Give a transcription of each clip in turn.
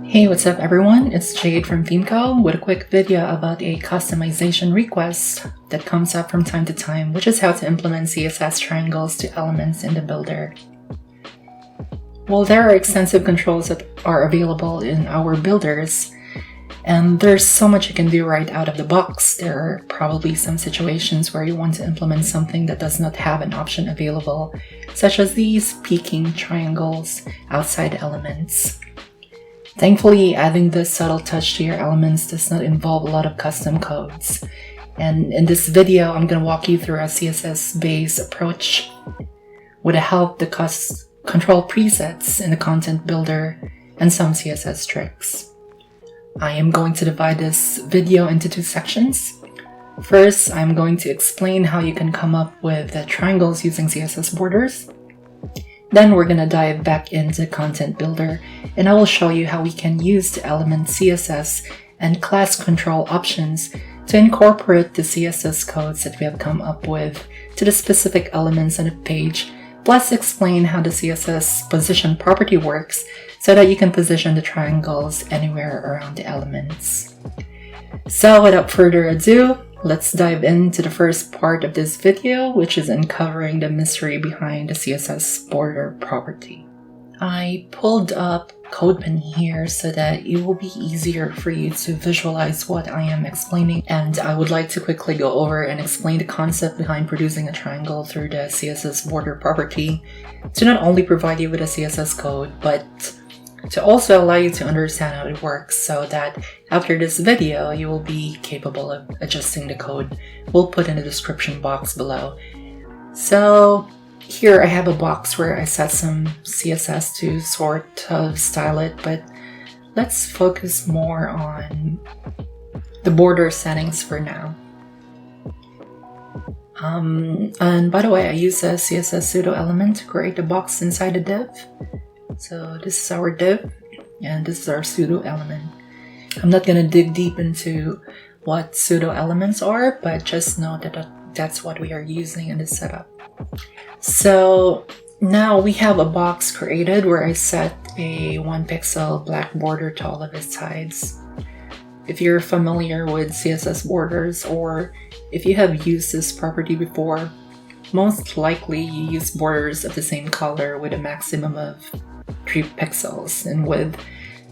Hey, what's up everyone? It's Jade from Themeco with a quick video about a customization request that comes up from time to time, which is how to implement CSS triangles to elements in the builder. Well, there are extensive controls that are available in our builders, and there's so much you can do right out of the box. There are probably some situations where you want to implement something that does not have an option available, such as these peeking triangles outside elements. Thankfully, adding this subtle touch to your elements does not involve a lot of custom codes. And in this video, I'm going to walk you through a CSS-based approach with the help of the control presets in the content builder and some CSS tricks. I am going to divide this video into two sections. First, I'm going to explain how you can come up with the triangles using CSS borders. Then we're going to dive back into Content Builder, and I will show you how we can use the element CSS and class control options to incorporate the CSS codes that we have come up with to the specific elements on the page, plus explain how the CSS position property works so that you can position the triangles anywhere around the elements. So without further ado, let's dive into the first part of this video, which is uncovering the mystery behind the CSS border property. I pulled up CodePen here so that it will be easier for you to visualize what I am explaining, and I would like to quickly go over and explain the concept behind producing a triangle through the CSS border property to not only provide you with a CSS code, but to also allow you to understand how it works so that after this video, you will be capable of adjusting the code. We'll put in the description box below. So here I have a box where I set some CSS to sort of style it, but let's focus more on the border settings for now. And by the way, I use a CSS pseudo element to create a box inside the div. So this is our div, and this is our pseudo element. I'm not going to dig deep into what pseudo elements are, but just know that that's what we are using in this setup. So now we have a box created where I set a 1 pixel black border to all of its sides. If you're familiar with CSS borders, or if you have used this property before, most likely you use borders of the same color with a maximum of 3 pixels in width,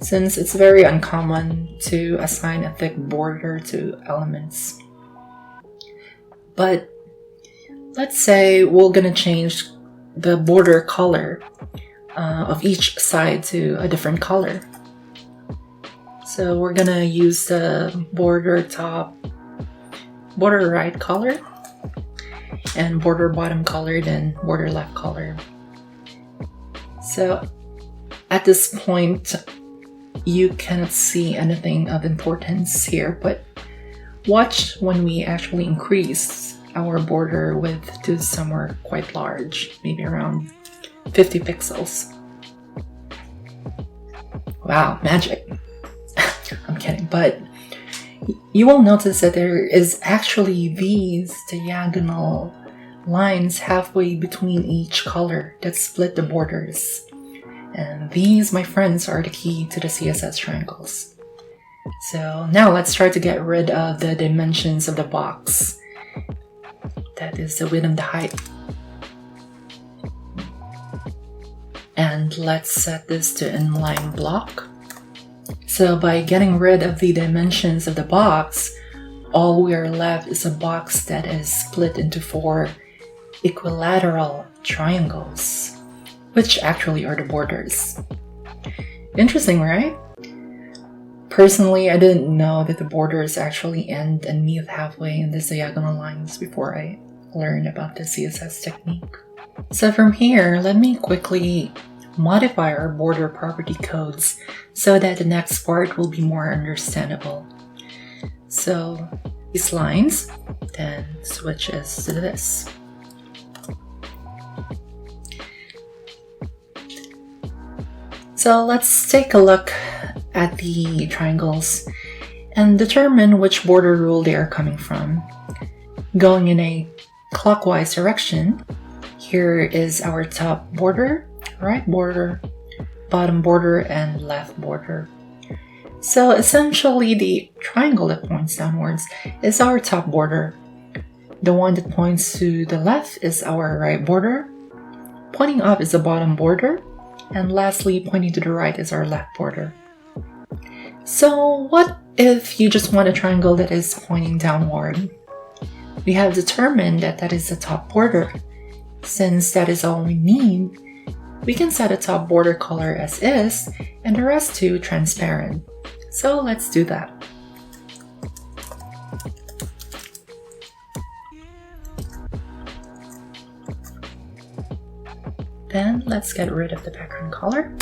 since it's very uncommon to assign a thick border to elements. But let's say we're gonna change the border color of each side to a different color. So we're gonna use the border top, border right color, and border bottom color, then border left color. So at this point, you cannot see anything of importance here, but watch when we actually increase our border width to somewhere quite large, maybe around 50 pixels. Wow, magic. I'm kidding, but you will notice that there is actually these diagonal lines halfway between each color that split the borders. And these, my friends, are the key to the CSS triangles. So now let's try to get rid of the dimensions of the box. That is the width and the height. And let's set this to inline block. So by getting rid of the dimensions of the box, all we are left is a box that is split into 4 equilateral triangles, which actually are the borders. Interesting, right? Personally, I didn't know that the borders actually end and meet halfway in these diagonal lines before I learned about the CSS technique. So from here, let me quickly modify our border property codes so that the next part will be more understandable. So these lines then switches to this. So let's take a look at the triangles and determine which border rule they are coming from. Going in a clockwise direction, here is our top border, right border, bottom border, and left border. So essentially, the triangle that points downwards is our top border. The one that points to the left is our right border. Pointing up is the bottom border. And lastly, pointing to the right is our left border. So what if you just want a triangle that is pointing downward? We have determined that that is the top border. Since that is all we need, we can set a top border color as is and the rest to transparent. So let's do that. Then let's get rid of the background color.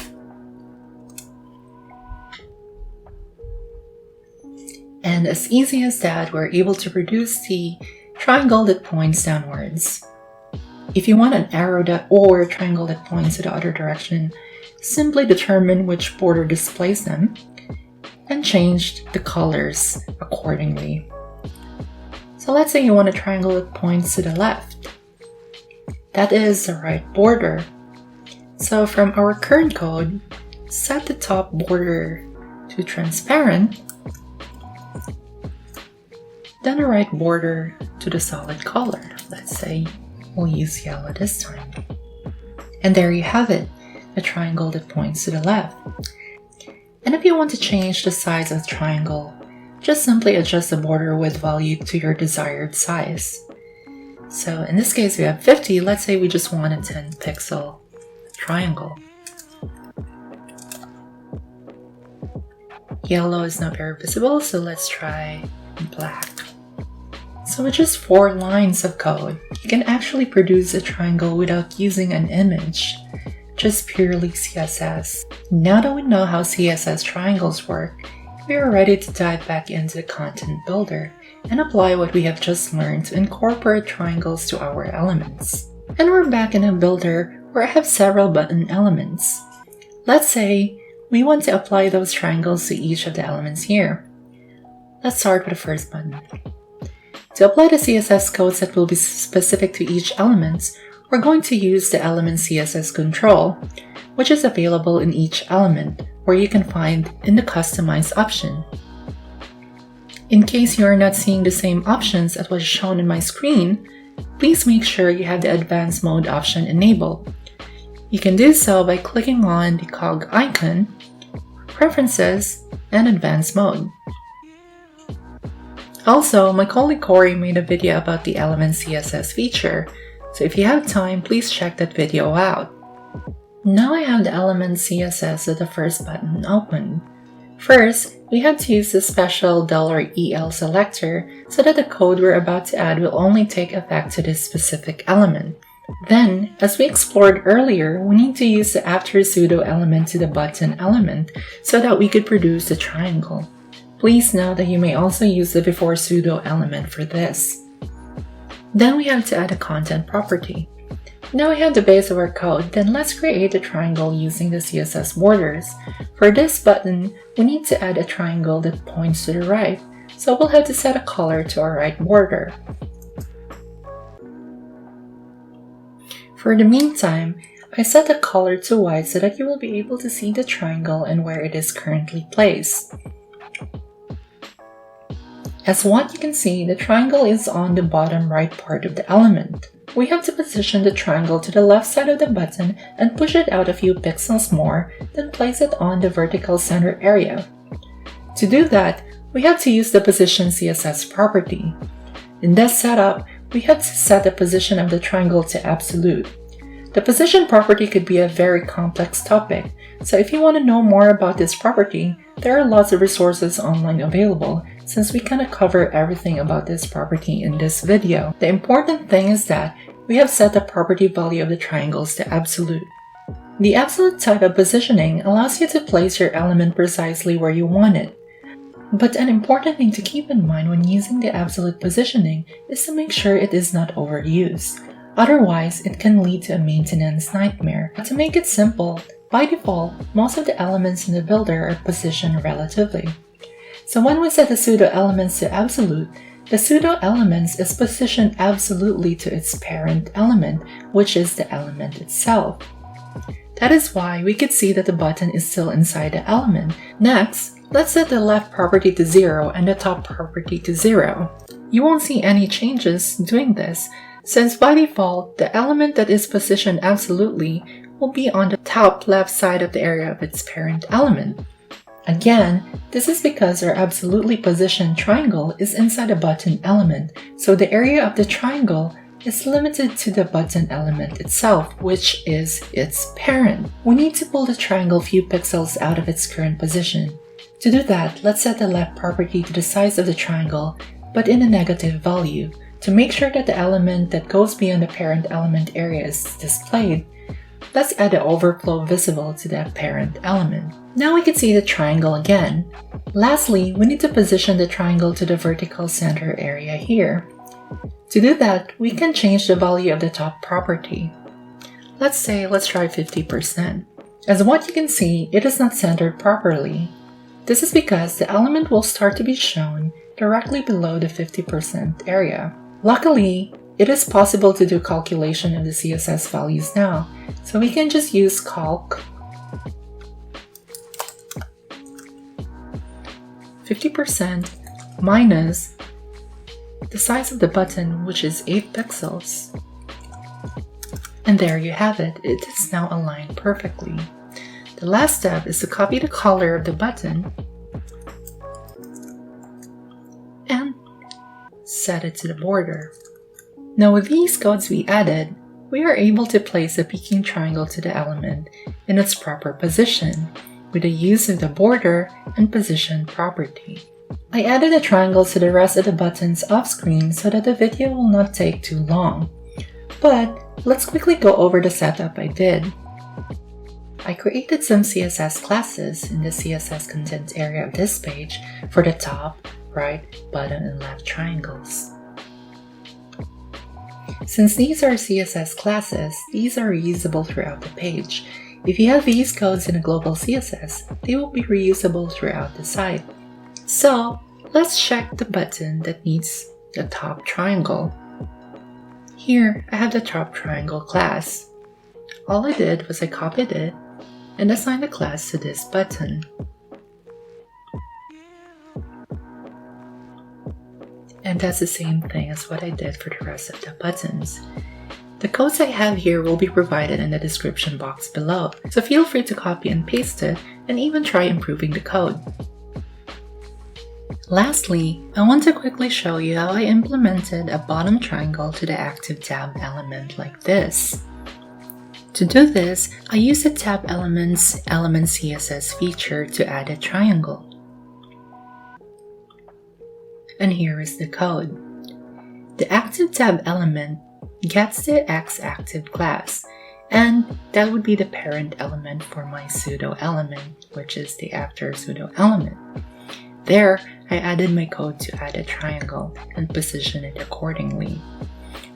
And as easy as that, we're able to produce the triangle that points downwards. If you want an arrow or a triangle that points to the other direction, simply determine which border displays them and change the colors accordingly. So let's say you want a triangle that points to the left. That is the right border. So from our current code, set the top border to transparent, then the right border to the solid color. Let's say we'll use yellow this time. And there you have it, a triangle that points to the left. And if you want to change the size of the triangle, just simply adjust the border width value to your desired size. So in this case, we have 50. Let's say we just want a 10 pixel triangle. Yellow is not very visible, so let's try black. So with just 4 lines of code, you can actually produce a triangle without using an image, just purely CSS. Now that we know how CSS triangles work, we are ready to dive back into the content builder and apply what we have just learned to incorporate triangles to our elements. And we're back in a builder where I have several button elements. Let's say we want to apply those triangles to each of the elements here. Let's start with the first button. To apply the CSS codes that will be specific to each element, we're going to use the element CSS control, which is available in each element, where you can find in the Customize option. In case you are not seeing the same options as was shown in my screen, please make sure you have the Advanced Mode option enabled. You can do so by clicking on the cog icon, Preferences, and Advanced Mode. Also, my colleague Corey made a video about the Element CSS feature, so if you have time, please check that video out. Now I have the Element CSS at the first button open. First, we have to use the special $EL selector so that the code we're about to add will only take effect to this specific element. Then, as we explored earlier, we need to use the after pseudo element to the button element so that we could produce the triangle. Please note that you may also use the before pseudo element for this. Then we have to add a content property. Now we have the base of our code, then let's create a triangle using the CSS borders. For this button, we need to add a triangle that points to the right, so we'll have to set a color to our right border. For the meantime, I set the color to white so that you will be able to see the triangle and where it is currently placed. As what you can see, the triangle is on the bottom right part of the element. We have to position the triangle to the left side of the button and push it out a few pixels more, then place it on the vertical center area. To do that, we have to use the Position CSS property. In this setup, we have to set the position of the triangle to absolute. The position property could be a very complex topic, so if you want to know more about this property, there are lots of resources online available, since we cannot cover everything about this property in this video. The important thing is that we have set the property value of the triangles to absolute. The absolute type of positioning allows you to place your element precisely where you want it. But an important thing to keep in mind when using the absolute positioning is to make sure it is not overused. Otherwise, it can lead to a maintenance nightmare. To make it simple, by default, most of the elements in the builder are positioned relatively. So when we set the pseudo elements to absolute, the pseudo elements is positioned absolutely to its parent element, which is the element itself. That is why we could see that the button is still inside the element. Next, Let's set the left property to 0 and the top property to 0. You won't see any changes doing this, since by default, the element that is positioned absolutely will be on the top left side of the area of its parent element. Again, this is because our absolutely positioned triangle is inside a button element, so the area of the triangle is limited to the button element itself, which is its parent. We need to pull the triangle a few pixels out of its current position. To do that, let's set the left property to the size of the triangle, but in a negative value, to make sure that the element that goes beyond the parent element area is displayed. Let's add the overflow visible to the parent element. Now we can see the triangle again. Lastly, we need to position the triangle to the vertical center area here. To do that, we can change the value of the top property. Let's try 50%. As what you can see, it is not centered properly. This is because the element will start to be shown directly below the 50% area. Luckily, it is possible to do calculation of the CSS values now, so we can just use calc 50% minus the size of the button, which is 8 pixels. And there you have it. It is now aligned perfectly. The last step is to copy the color of the button and set it to the border. Now with these codes we added, we are able to place a peaking triangle to the element in its proper position with the use of the border and position property. I added the triangles to the rest of the buttons off screen so that the video will not take too long. But let's quickly go over the setup I did. I created some CSS classes in the CSS content area of this page for the top, right, bottom, and left triangles. Since these are CSS classes, these are reusable throughout the page. If you have these codes in a global CSS, they will be reusable throughout the site. So, let's check the button that needs the top triangle. Here, I have the top triangle class. All I did was I copied it and assigned the class to this button. And that's the same thing as what I did for the rest of the buttons. The codes I have here will be provided in the description box below, so feel free to copy and paste it and even try improving the code. Lastly, I want to quickly show you how I implemented a bottom triangle to the active tab element like this. To do this, I use the tab element's element CSS feature to add a triangle. And here is the code. The active tab element gets the xActive class, and that would be the parent element for my pseudo element, which is the after pseudo element. There, I added my code to add a triangle and position it accordingly.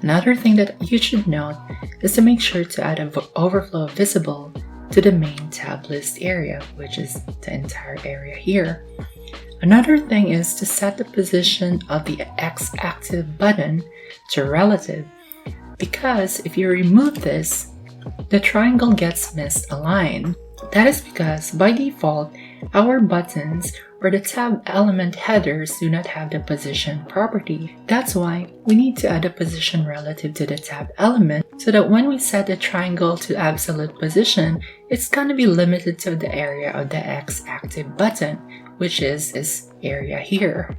Another thing that you should note is to make sure to add an overflow visible to the main tab list area, which is the entire area here. Another thing is to set the position of the xActive button to relative, because if you remove this, the triangle gets misaligned. That is because by default, our buttons or the tab element headers do not have the position property. That's why we need to add a position relative to the tab element so that when we set the triangle to absolute position, it's going to be limited to the area of the xActive button, which is this area here.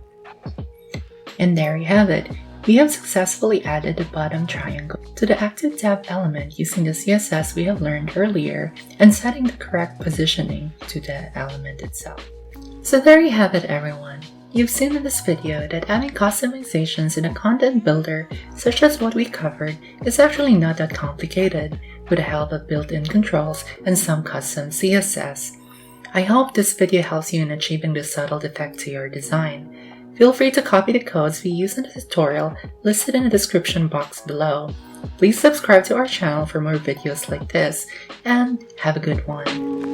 And there you have it. We have successfully added the bottom triangle to the active tab element using the CSS we have learned earlier and setting the correct positioning to the element itself. So there you have it, everyone. You've seen in this video that adding customizations in a content builder, such as what we covered, is actually not that complicated with the help of built-in controls and some custom CSS. I hope this video helps you in achieving this subtle effect to your design. Feel free to copy the codes we use in the tutorial listed in the description box below. Please subscribe to our channel for more videos like this, and have a good one.